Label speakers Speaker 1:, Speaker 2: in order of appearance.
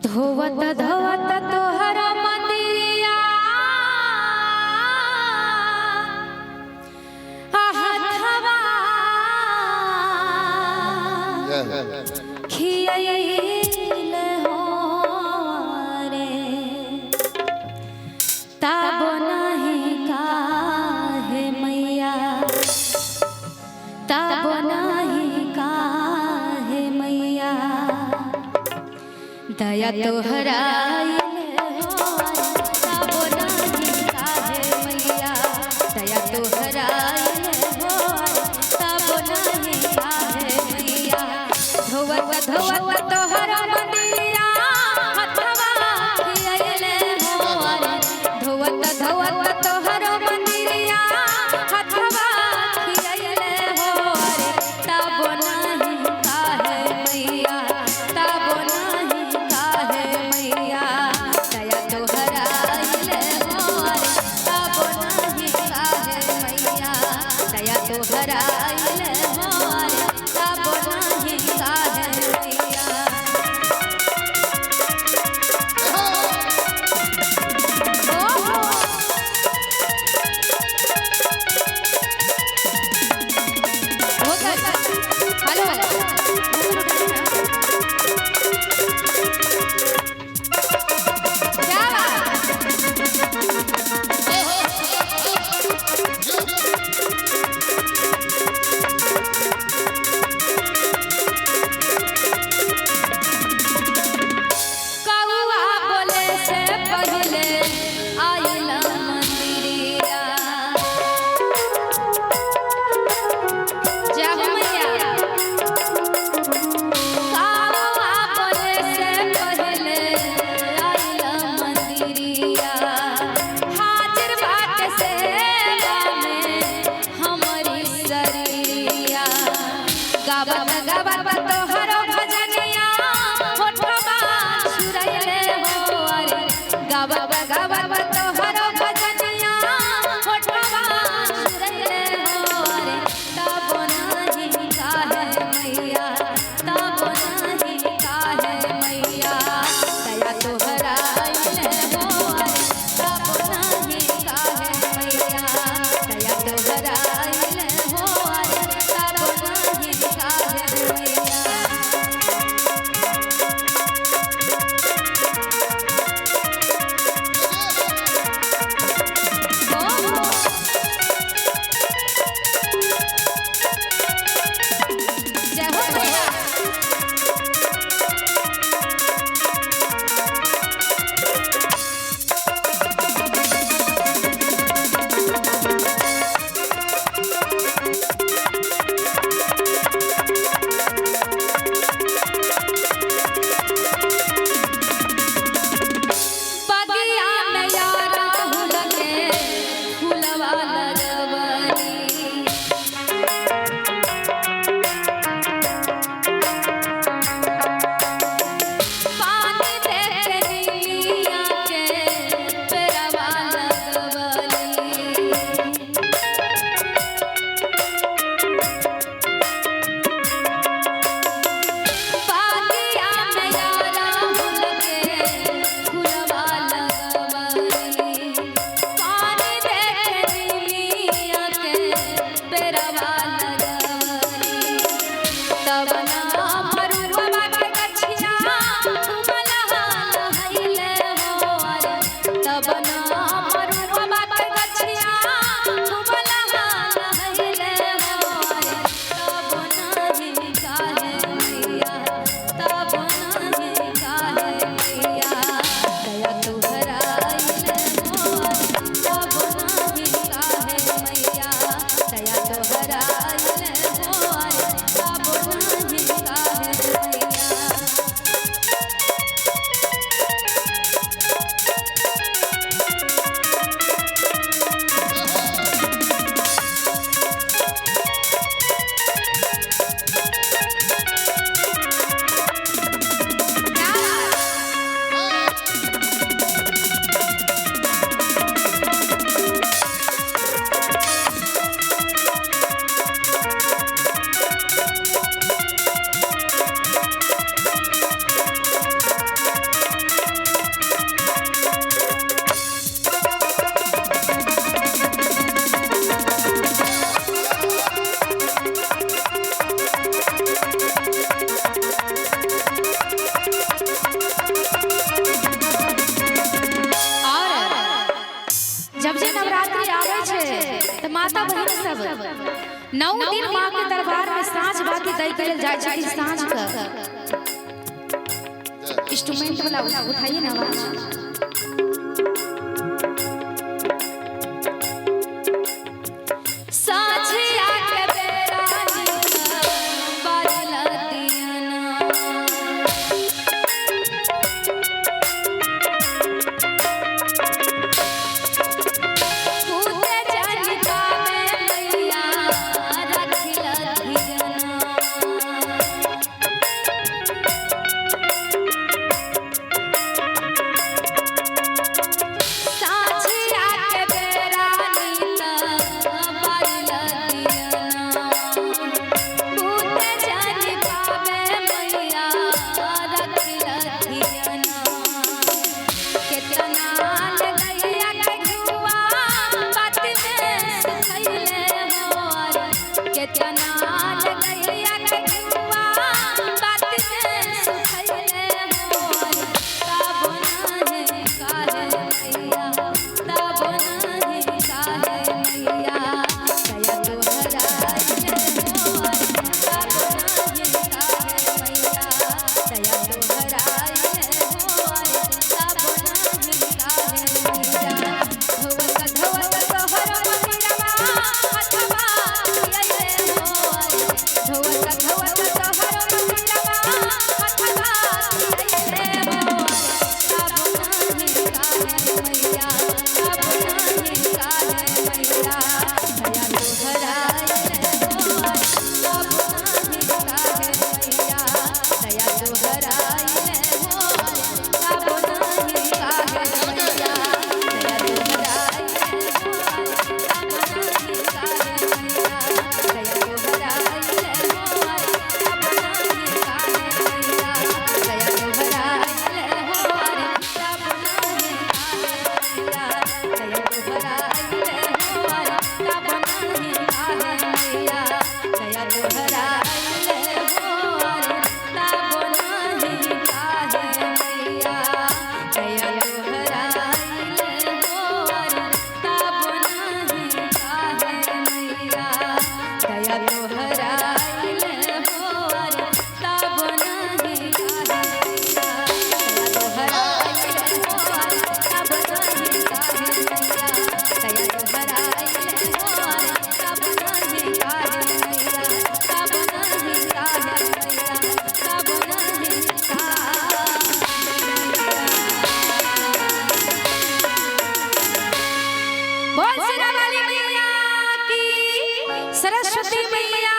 Speaker 1: धोवत धोवत तोहर मंदिरिया हथवा खियैल हो रे तब नहीं काहे मैया तब नहीं काहे मैया दया तोहरा तब नहीं काहे मैया दया तोहरा तब नहीं काहे मैया धोवत धोवत तोहरा मंदिरिया हथवा खियैले हो धोवत धोवत तोहरा मंदिरिया हथवा खियैले हो तब नहीं काहे मैया तब नहीं काहे मैया दया तोहरा 9 दिन मां के दरबार में साँझ बाती दई के जाय छथि साँझ का इंस्ट्रूमेंट वाला उठाइए ना आवाज। साँझिया के बेरा बाजला दियना पूते जानिका में मैया रखिला दियना। साँझिया के बेरा नीता बाजला दियना पूते जानिका में मैया रखिला दियना। केतना लगैया के घुआ बात में सुखैले मोर केतना लगैया के घुआ बात में सुखैले मोर तब नहीं काहे मैया तब नहीं काहे मैया दया तोहरा मोर तब नहीं काहे मैया दया तोहरा मोर तब नहीं काहे मैया। धोवत धोवत तोहर मंदिरवा हथवा अइले मोर धोवत धोवत तोहर मंदिरवा हथवा अइले मोर तब नहीं काहे मैया तब नहीं काहे मैया दया तोहरा मोर तब नहीं काहे मैया दया तोहरा मोर तब नहीं काहे मैया दया तोहरा बोल शेरा वाली मैया की सरस्वती मैया